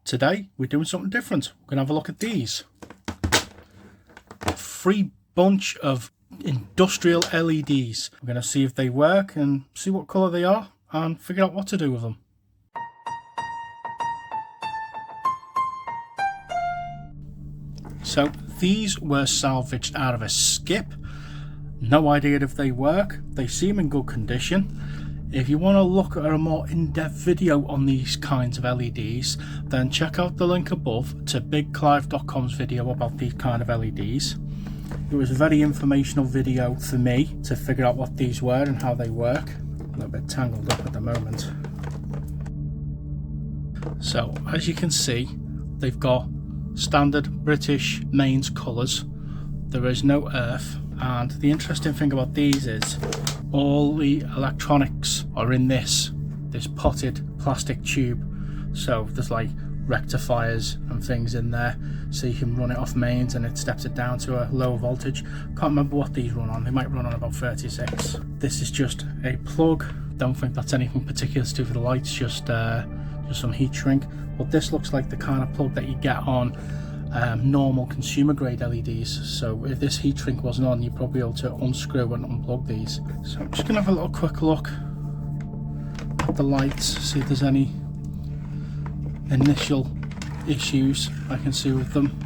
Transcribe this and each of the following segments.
today we're doing something different. We're going to have a look at these. Free bunch of industrial LEDs. We're going to see if they work and see what colour they are and figure out what to do with them. So these were salvaged out of a skip. No idea if they work. They seem in good condition. If you want to look at a more in-depth video on these kinds of LEDs, then check out the link above to BigClive.com's video about these kind of LEDs. It was a very informational video for me to figure out what these were and how they work. A little bit tangled up at the moment. So as you can see, they've got standard British mains colours. There is no earth, and the interesting thing about these is all the electronics are in this potted plastic tube. So there's like rectifiers and things in there, so you can run it off mains and it steps it down to a lower voltage. Can't remember what these run on. They might run on about 36. This is just a plug. Don't think that's anything particular to do with the lights, just some heat shrink. But this looks like the kind of plug that you get on normal consumer grade LEDs. So if this heat shrink wasn't on, you'd probably be able to unscrew and unplug these. So I'm just gonna have a little quick look at the lights, see if there's any initial issues I can see with them.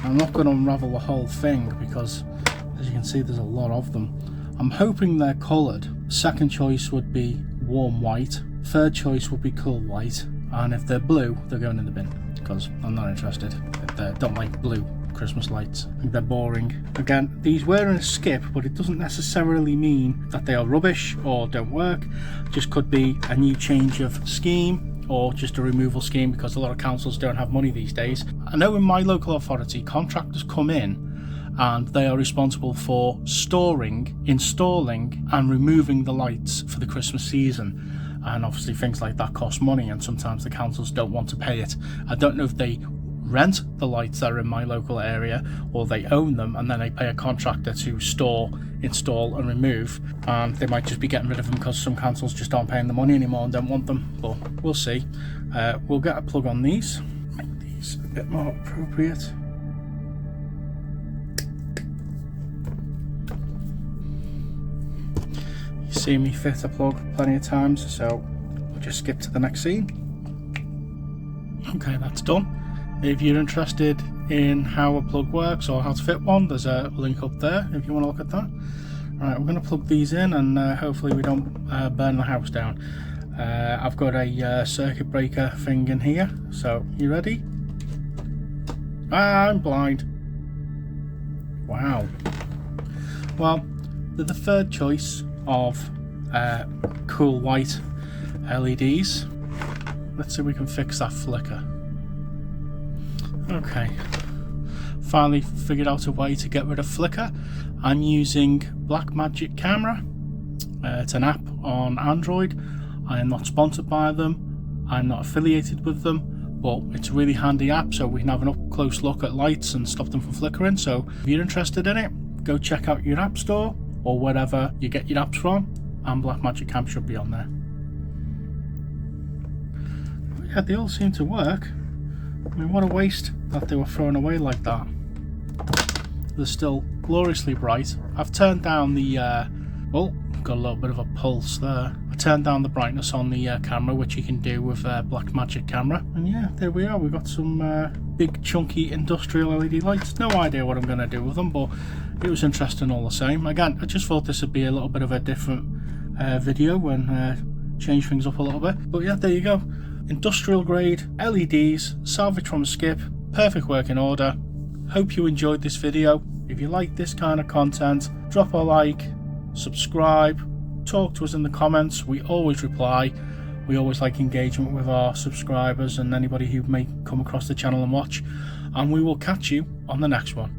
I'm not going to unravel the whole thing because, as you can see, there's a lot of them. I'm hoping they're coloured. Second choice would be warm white. Third choice would be cool white. And if they're blue, they're going in the bin because I'm not interested. I don't like blue Christmas lights. I think they're boring. Again, these were in a skip, but it doesn't necessarily mean that they are rubbish or don't work. It just could be a new change of scheme, or just a removal scheme, because a lot of councils don't have money these days. I know in my local authority, contractors come in and they are responsible for storing, installing and removing the lights for the Christmas season. And obviously things like that cost money, and sometimes the councils don't want to pay it. I don't know if they rent the lights that are in my local area or they own them and then they pay a contractor to store, install and remove, and they might just be getting rid of them because some councils just aren't paying the money anymore and don't want them. But we'll see. We'll get a plug on these, make these a bit more appropriate. You see me fit a plug plenty of times, so we'll just skip to the next scene. Okay, that's done. If you're interested in how a plug works or how to fit one, there's a link up there if you want to look at that. Right, we're going to plug these in and hopefully we don't burn the house down. I've got a circuit breaker thing in here, so you ready? I'm blind. Wow. Well, they're the third choice of cool white LEDs. Let's see if we can fix that flicker. Okay, finally figured out a way to get rid of flicker. I'm using Blackmagic Camera. It's an app on Android. I am not sponsored by them, I'm not affiliated with them, but it's a really handy app so we can have an up close look at lights and stop them from flickering. So if you're interested in it, go check out your app store or wherever you get your apps from, and Blackmagic Cam should be on there. But yeah, they all seem to work. I mean, what a waste that they were thrown away like that. They're still gloriously bright. I've turned down the oh, got a little bit of a pulse there. I turned down the brightness on the camera, which you can do with Blackmagic Camera, and yeah, there we are. We've got some big chunky industrial LED lights. No idea what I'm going to do with them, but it was interesting all the same. Again, I just thought this would be a little bit of a different video and change things up a little bit. But yeah, there you go. Industrial grade LEDs, salvaged from a skip, perfect working order. Hope you enjoyed this video. If you like this kind of content, drop a like, subscribe, talk to us in the comments. We always reply. We always like engagement with our subscribers and anybody who may come across the channel and watch. And we will catch you on the next one.